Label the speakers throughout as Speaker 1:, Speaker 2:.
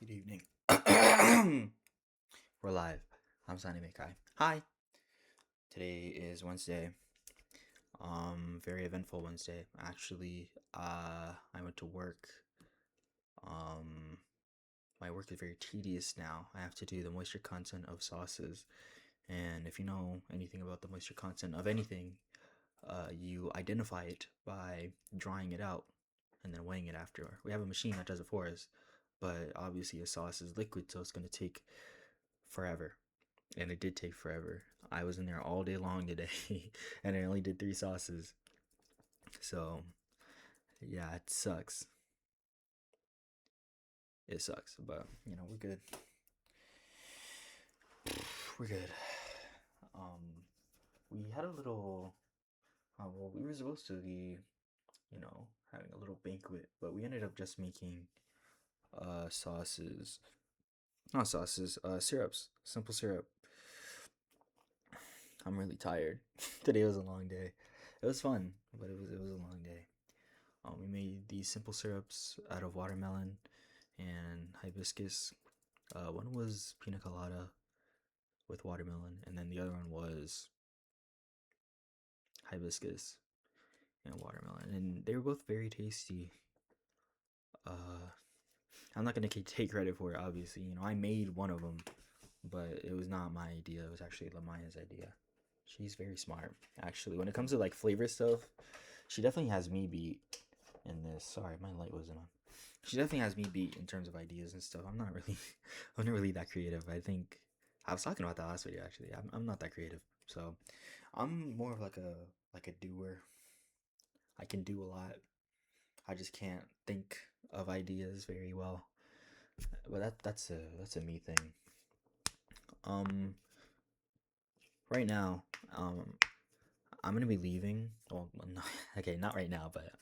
Speaker 1: Good evening. We're live. I'm Sunny Makai. Hi. Today is Wednesday. Very eventful Wednesday. Actually, I went to work. Um, my work is very tedious now. I have to do the moisture content of sauces, and if you know anything about the moisture content of anything, you identify it by drawing it out and then weighing it after. We have a machine that does it for us, but obviously a sauce is liquid, so it's gonna take forever. And it did take forever. I was in there all day long today, and I only did 3 sauces. So yeah, it sucks. It sucks, but we're good. We're good. Um, we had a little. Well, we were supposed to be, having a little banquet, but we ended up just making sauces. Not sauces. Syrups. Simple syrup. I'm really tired. Today was a long day. It was fun, but it was a long day. We made these simple syrups out of watermelon and hibiscus. One was pina colada with watermelon, and then the other one was hibiscus and watermelon, and they were both very tasty. Uh, I'm not gonna take credit for it, obviously. I made one of them, but it was not my idea. It was actually Lamaya's idea. She's very smart, actually. When it comes to like flavor stuff, she definitely has me beat in this. Sorry, my light wasn't on. She definitely has me beat in terms of ideas and stuff. I'm not really, I'm not really that creative. I think I was talking about that last video actually. I'm not that creative, so I'm more of like a doer. I can do a lot. I just can't think of ideas very well. But that's a me thing. Um, right now, um, I'm gonna be leaving. Well, no, okay, not right now, but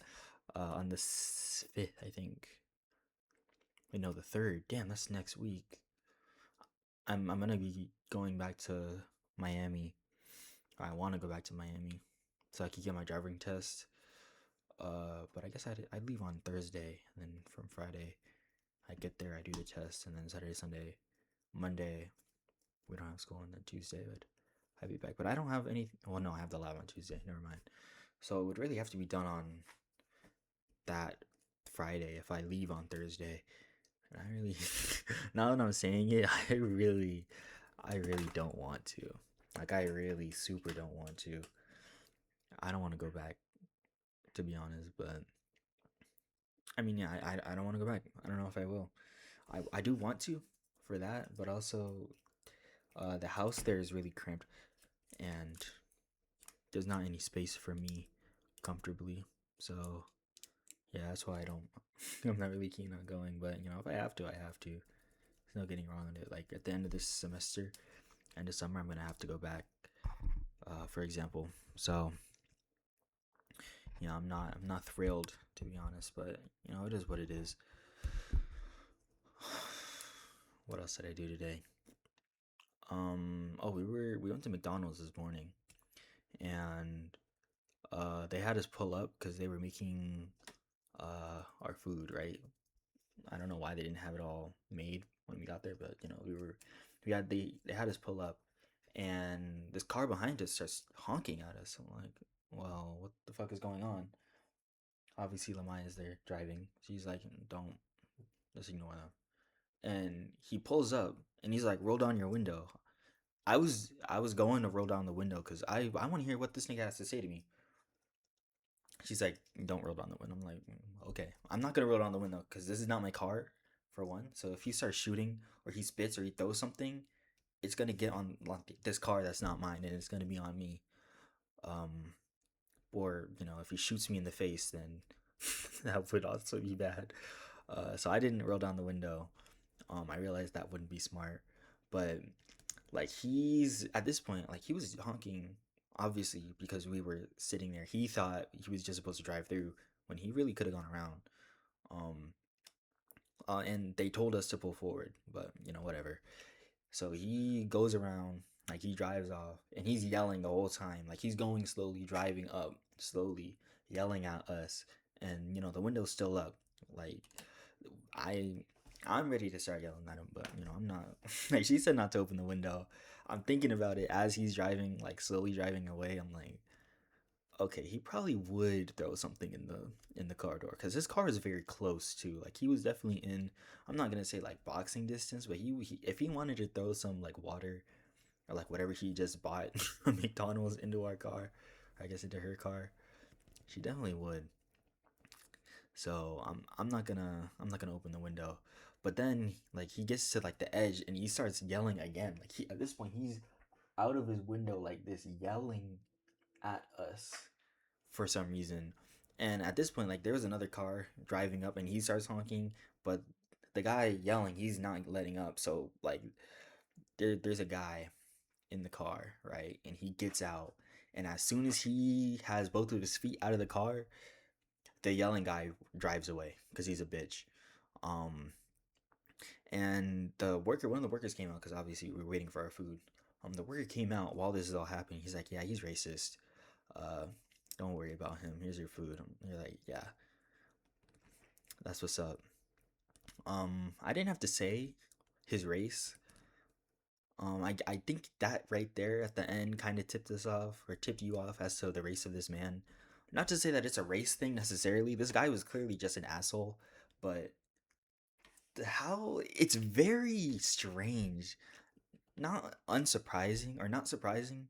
Speaker 1: on the 5th, I think. Wait, no, the 3rd. Damn, that's next week. I'm gonna be going back to Miami. I want to go back to Miami so I could get my driving test. But I guess I'd leave on Thursday, and then from Friday I get there, I do the test, and then Saturday, Sunday, Monday we don't have school, and then Tuesday I'd be back. But I don't have any. Well, no, I have the lab on Tuesday. Never mind. So it would really have to be done on that Friday if I leave on Thursday. And I really, now that I'm saying it, I really don't want to. Like, I really super don't want to. I don't want to go back, to be honest. But I mean, yeah, I don't want to go back. I don't know if I will. I do want to for that, but also, the house there is really cramped, and there's not any space for me comfortably. So yeah, that's why I don't. I'm not really keen on going. But if I have to, I have to. There's no getting wrong with it. Like at the end of this semester, end of summer, I'm gonna have to go back. For example, so I'm not thrilled, to be honest, but it is what it is. What else did I do today? Oh, we went to McDonald's this morning, and they had us pull up because they were making our food, right? I don't know why they didn't have it all made when we got there, but they had us pull up, and this car behind us starts honking at us. I'm like, well, what the fuck is going on? Obviously, Lamaya is there driving. She's like, don't, just ignore them. And he pulls up, and he's like, roll down your window. I was going to roll down the window because I want to hear what this nigga has to say to me. She's like, don't roll down the window. I'm like, okay, I'm not gonna roll down the window because this is not my car, for one. So if he starts shooting or he spits or he throws something, it's gonna get on like this car that's not mine, and it's gonna be on me. Um, or if he shoots me in the face, then that would also be bad. So I didn't roll down the window. I realized that wouldn't be smart, but like he's at this point, like he was honking, obviously because we were sitting there. He thought he was just supposed to drive through when he really could have gone around. Um, and they told us to pull forward, but whatever. So he goes around, like he drives off, and he's yelling the whole time, like he's going slowly, driving up slowly, yelling at us, and the window's still up. Like I I'm ready to start yelling at him, but you know, I'm not. Like she said not to open the window. I'm thinking about it as he's driving, like slowly driving away. I'm like, okay, he probably would throw something in the car door because his car is very close too. Like he was definitely in. I'm not gonna say like boxing distance, but he if he wanted to throw some like water or like whatever he just bought from McDonald's into our car, I guess into her car, she definitely would. So I'm not gonna open the window. But then like he gets to like the edge and he starts yelling again. Like he at this point he's out of his window like this yelling at us for some reason. And at this point like there was another car driving up and he starts honking, but the guy yelling, he's not letting up. So like there's a guy in the car, right? And he gets out and as soon as he has both of his feet out of the car, the yelling guy drives away because he's a bitch. Um, and one of the workers came out because obviously we were waiting for our food. The worker came out while this is all happening. He's like, "Yeah, he's racist. Uh, don't worry about him. Here's your food." You're like, "Yeah, that's what's up." I didn't have to say his race. I think that right there at the end kind of tipped us off or tipped you off as to the race of this man. Not to say that it's a race thing necessarily. This guy was clearly just an asshole, but how it's very strange, not unsurprising or not surprising,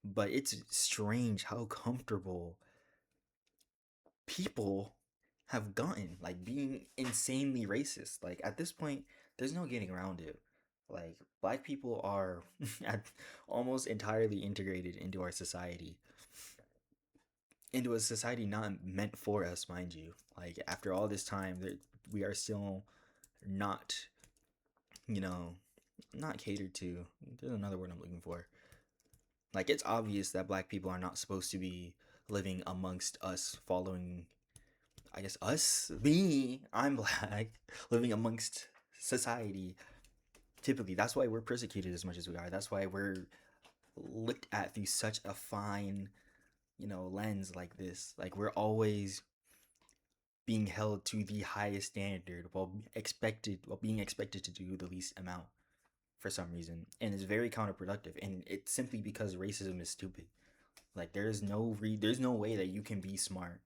Speaker 1: but it's strange how comfortable people have gotten like being insanely racist. Like at this point there's no getting around it. Like black people are almost entirely integrated into our society, into a society not meant for us, mind you. Like after all this time we are still not, you know, not catered to. There's another word I'm looking for. Like it's obvious that black people are not supposed to be living amongst us, following. I guess us, me, I'm black, living amongst society. Typically, that's why we're persecuted as much as we are. That's why we're looked at through such a fine, you know, lens like this. Like we're always being held to the highest standard while being expected to do the least amount for some reason, and it's very counterproductive. And it's simply because racism is stupid. Like there's no way that you can be smart,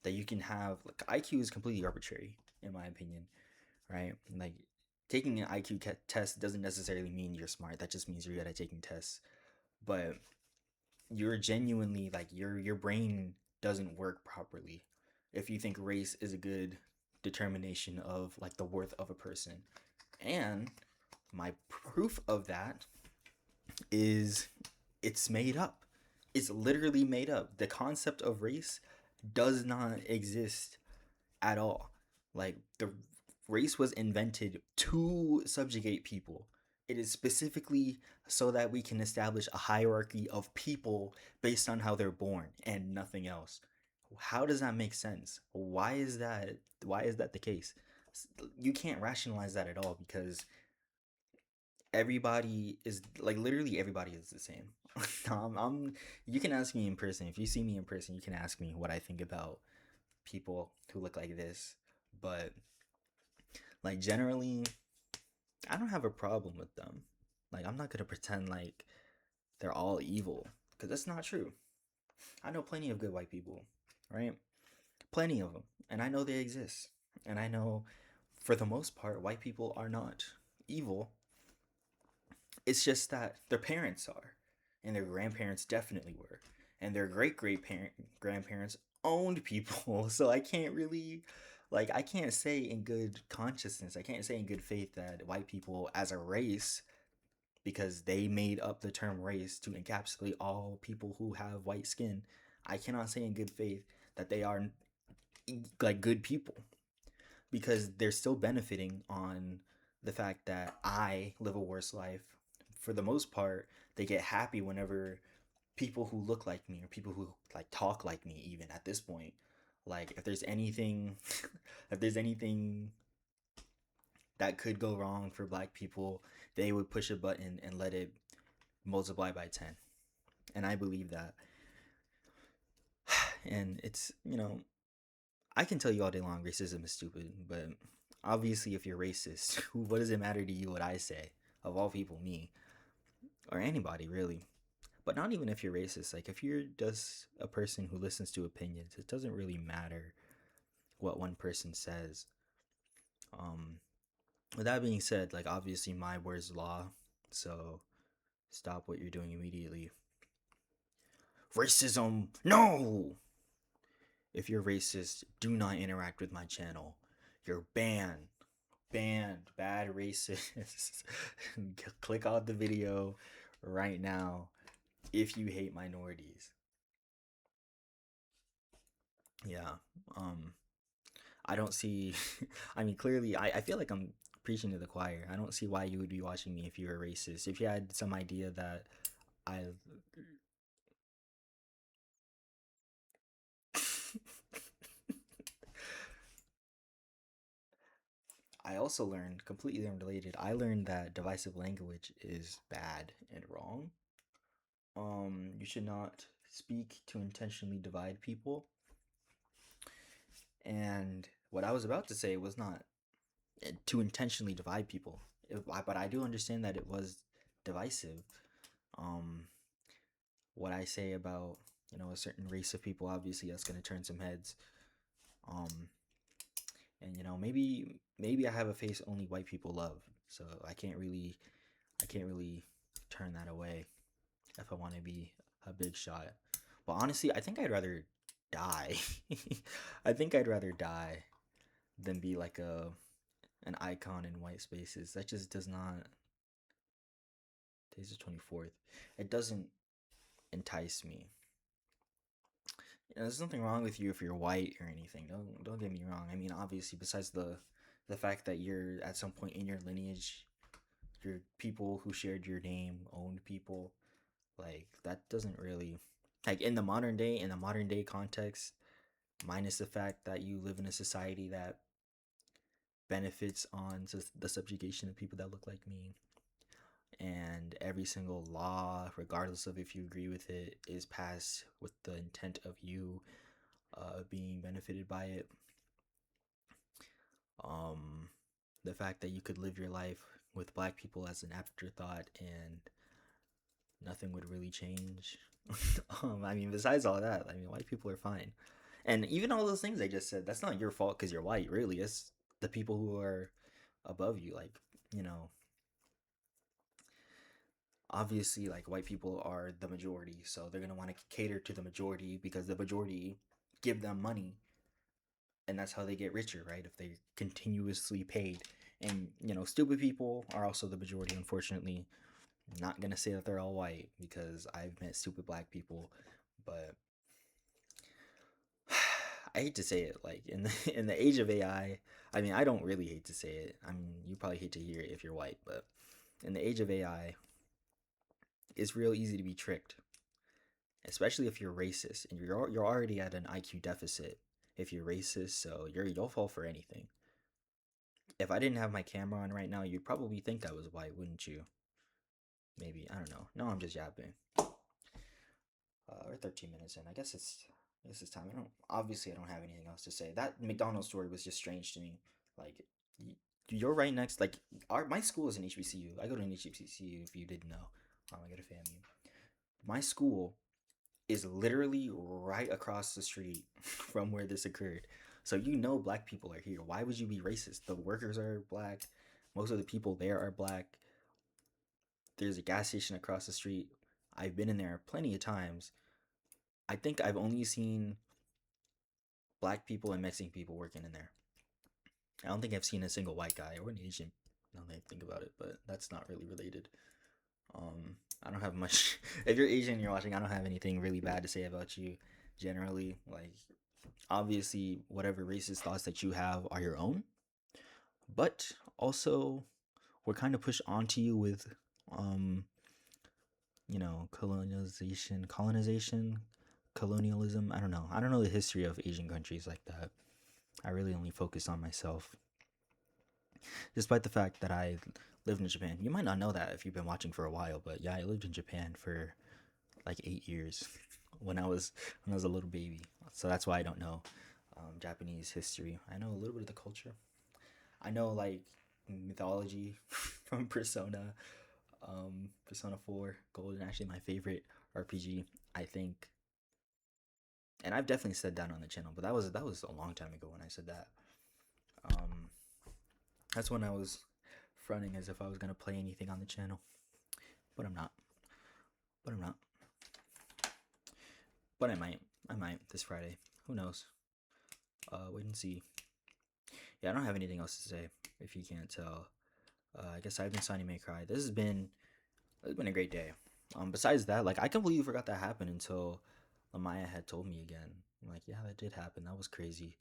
Speaker 1: that you can have like IQ is completely arbitrary in my opinion, right? Like taking an IQ test doesn't necessarily mean you're smart. That just means you're good at taking tests. But you're genuinely like your brain doesn't work properly if you think race is a good determination of like the worth of a person. And my proof of that is it's made up. It's literally made up. The concept of race does not exist at all. Like the race was invented to subjugate people. It is specifically so that we can establish a hierarchy of people based on how they're born and nothing else. How does that make sense? Why is that the case? You can't rationalize that at all because everybody is like literally everybody is the same. You can ask me in person. If you see me in person, you can ask me what I think about people who look like this. But like generally, I don't have a problem with them. Like I'm not gonna pretend like they're all evil because that's not true. I know plenty of good white people, right? Plenty of them, and I know they exist. And I know, for the most part, white people are not evil. It's just that their parents are, and their grandparents definitely were, and their great grandparents owned people. So I can't really, like, I can't say in good consciousness, I can't say in good faith that white people as a race, because they made up the term race to encapsulate all people who have white skin. I cannot say in good faith that they are like good people because they're still benefiting on the fact that I live a worse life. For the most part, they get happy whenever people who look like me or people who like talk like me even at this point. Like if there's anything if there's anything that could go wrong for black people, they would push a button and let it multiply by 10. And I believe that. And it's, you know, I can tell you all day long racism is stupid, but Obviously, if you're racist, what does it matter to you what I say? Of all people, me or anybody really. But not even if you're racist. Like if you're just a person who listens to opinions, it doesn't really matter what one person says. Um, with that being said, like obviously my word's law, so stop what you're doing immediately. Racism, no! If you're racist, do not interact with my channel. You're banned. Banned. Bad racist. Click on the video right now if you hate minorities. Yeah. Um I don't see I mean clearly I feel like I'm preaching to the choir. I don't see why you would be watching me if you were racist. If you had some idea that I I also learned completely unrelated. I learned that divisive language is bad and wrong. You should not speak to intentionally divide people. And what I was about to say was not to intentionally divide people, but I do understand that it was divisive. Um, what I say about a certain race of people, obviously that's gonna turn some heads. Um, and maybe I have a face only white people love, so I can't really turn that away if I want to be a big shot. But honestly, I think I'd rather die. I think I'd rather die than be like an icon in white spaces. That just does not. Today's the 24th. It doesn't entice me. There's nothing wrong with you if you're white or anything. Don't get me wrong. I mean, obviously, besides the fact that you're at some point in your lineage, your people who shared your name owned people. Like that doesn't really like in the modern day context, minus the fact that you live in a society that benefits on the subjugation of people that look like me, and every single law, regardless of if you agree with it, is passed with the intent of you being benefited by it. um the fact that you could live your life with black people as an afterthought and nothing would really change. I mean, besides all that, I mean, white people are fine. And even all those things I just said, that's not your fault because you're white, really. It's the people who are above you. Like, you know, obviously, like, white people are the majority. So they're going to want to cater to the majority because the majority give them money. And that's how they get richer, right? If they continuously paid. And, stupid people are also the majority, unfortunately. Not gonna say that they're all white because I've met stupid black people, but I hate to say it. Like in the in the age of AI, I mean, I don't really hate to say it. I mean, you probably hate to hear it if you're white, but in the age of AI, it's real easy to be tricked, especially if you're racist and you're already at an IQ deficit if you're racist. So you'll fall for anything. If I didn't have my camera on right now, you'd probably think I was white, wouldn't you? Maybe I don't know. No, I'm just yapping. We're 13 minutes in. I guess it's time. I don't have anything else to say. That McDonald's story was just strange to me. Like you're right next. Like my school is an HBCU. I go to an HBCU. If you didn't know, I go to FAMU. My school is literally right across the street from where this occurred. So black people are here. Why would you be racist? The workers are black. Most of the people there are black. There's a gas station across the street. I've been in there plenty of times. I think I've only seen black people and Mexican people working in there. I don't think I've seen a single white guy or an Asian. Now that I think about it, but that's not really related. I don't have much. If you're Asian and you're watching, I don't have anything really bad to say about you. Generally, like obviously, whatever racist thoughts that you have are your own, but also we're kind of pushed onto you with, um, colonialism. I don't know. I don't know the history of Asian countries like that. I really only focus on myself. Despite the fact that I lived in Japan. You might not know that if you've been watching for a while, but yeah, I lived in Japan for like 8 years when I was a little baby. So that's why I don't know Japanese history. I know a little bit of the culture. I know like mythology from Persona, Persona 4 Golden, actually my favorite RPG. I think, and I've definitely said that on the channel, but that was a long time ago when I said that. Um, that's when I was fronting as if I was gonna play anything on the channel, but I'm not. But I'm not. But I might. I might this Friday. Who knows? Wait and see. Yeah, I don't have anything else to say. If you can't tell, I guess I've been Sonny May Cry. It's been a great day. Besides that, like I completely forgot that happened until Lamaya had told me again. I'm like, yeah, that did happen. That was crazy.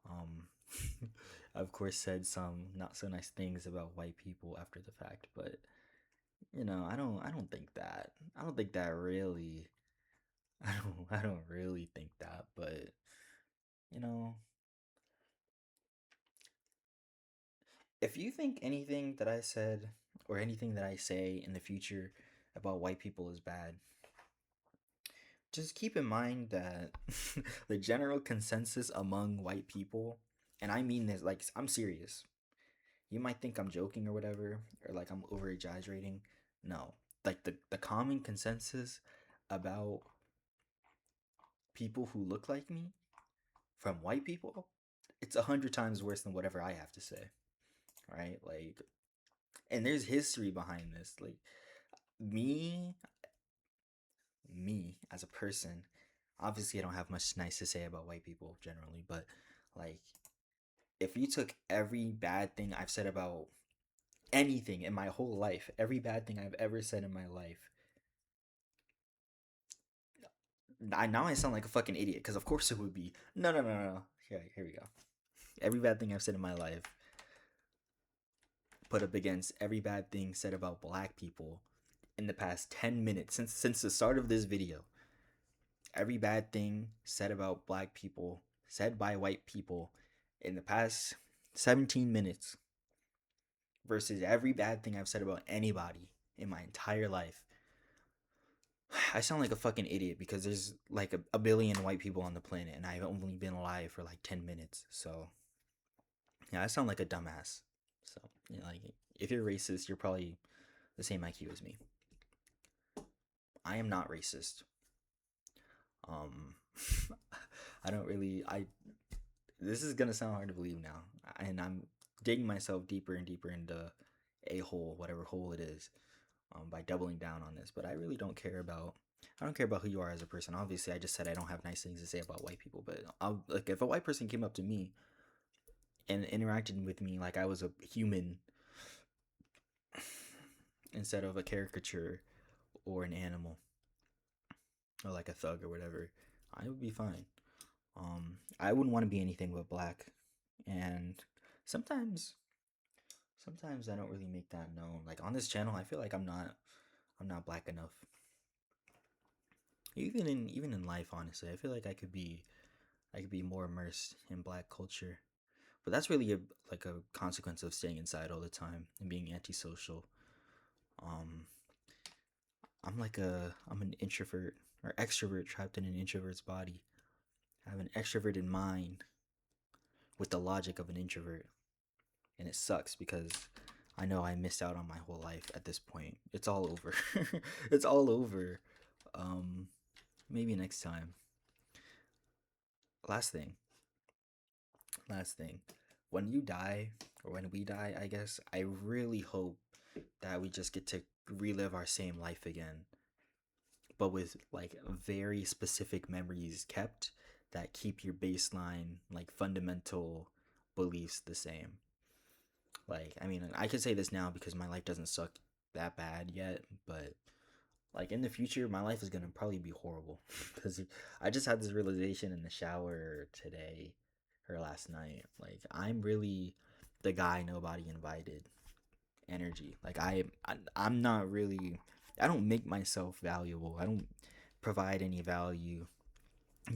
Speaker 1: Um, I of course said some not so nice things about white people after the fact, but I don't think that. I don't think that really. I don't really think that, but you know, if you think anything that I said or anything that I say in the future about white people is bad, just keep in mind that the general consensus among white people, and I mean this, like, I'm serious. You might think I'm joking or whatever, or like I'm over exaggerating. No, like the common consensus about people who look like me from white people, it's 100 times worse than whatever I have to say. Right? Like, and there's history behind this. Like, me, me as a person, obviously I don't have much nice to say about white people generally, but like, if you took every bad thing I've said about anything in my whole life, every bad thing I've ever said in my life, now I sound like a fucking idiot because of course it would be. No, no, no, no. Here we go. Every bad thing I've said in my life put up against every bad thing said about black people in the past 10 minutes since the start of this video. Every bad thing said about black people, said by white people in the past 17 minutes versus every bad thing I've said about anybody in my entire life. I sound like a fucking idiot because there's like a billion white people on the planet and I've only been alive for like 10 minutes. So, yeah, I sound like a dumbass. So, like, if you're racist, you're probably the same IQ as me. I am not racist. Um, I don't really. This is gonna sound hard to believe now, and I'm digging myself deeper and deeper into a hole, whatever hole it is, by doubling down on this. But I really don't care about. I don't care about who you are as a person. Obviously, I just said I don't have nice things to say about white people. But like, if a white person came up to me and interacted with me like I was a human instead of a caricature or an animal or like a thug or whatever, I would be fine. I wouldn't want to be anything but black, and sometimes, sometimes I don't really make that known. Like on this channel, I feel like I'm not black enough. Even in life, honestly, I feel like I could be more immersed in black culture. But that's really like a consequence of staying inside all the time and being antisocial. Um, I'm an introvert or extrovert trapped in an introvert's body. I have an extroverted mind with the logic of an introvert, and it sucks because I know I missed out on my whole life at this point. It's all over. It's all over. Um, Maybe next time. Last thing. Last thing. When you die, or when we die, I guess, I really hope that we just get to relive our same life again, but with like very specific memories kept that keep your baseline, like fundamental beliefs the same. Like, I mean, I could say this now because my life doesn't suck that bad yet, but like in the future, my life is gonna probably be horrible because I just had this realization in the shower today or last night. Like, I'm really the guy nobody invited energy. Like, I'm not really. I don't make myself valuable. I don't provide any value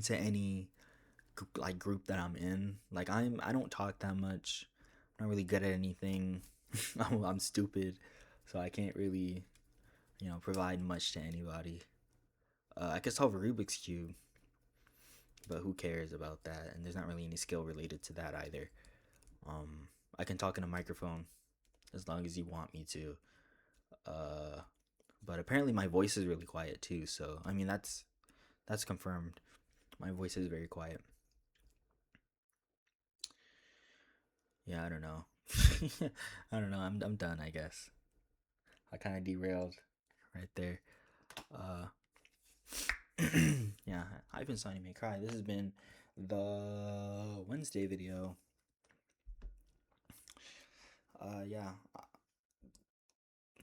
Speaker 1: to any like group that I'm in. Like, I don't talk that much. I'm not really good at anything. I'm stupid, so I can't really provide much to anybody. I could solve a Rubik's cube, but who cares about that? And there's not really any skill related to that either. Um, I can talk in a microphone as long as you want me to. But apparently my voice is really quiet too. So I mean that's confirmed. My voice is very quiet. Yeah, I don't know. I don't know. I'm done. I guess I kind of derailed right there. Uh, yeah, I've been Sonny May Cry. This has been the Wednesday video. Yeah,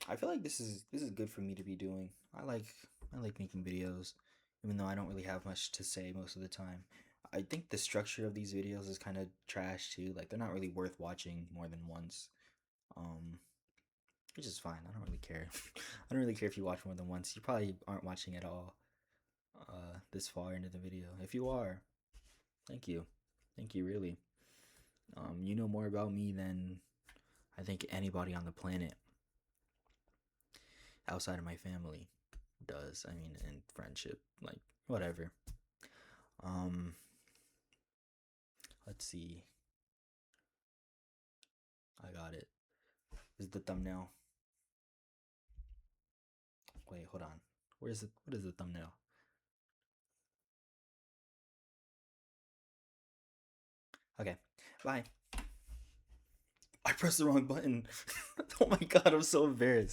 Speaker 1: I feel like this is good for me to be doing. I like making videos, even though I don't really have much to say most of the time. I think the structure of these videos is kind of trash too. Like they're not really worth watching more than once. Um, which is fine. I don't really care. I don't really care if you watch more than once. You probably aren't watching at all. This far into the video. If you are, thank you, thank you really. You know more about me than I think anybody on the planet outside of my family does. I mean, in friendship, like whatever. Um, let's see. I got it. This is the thumbnail. Wait, hold on. Where is it? What is the thumbnail? Okay, bye. I pressed the wrong button. Oh my god, I'm so embarrassed.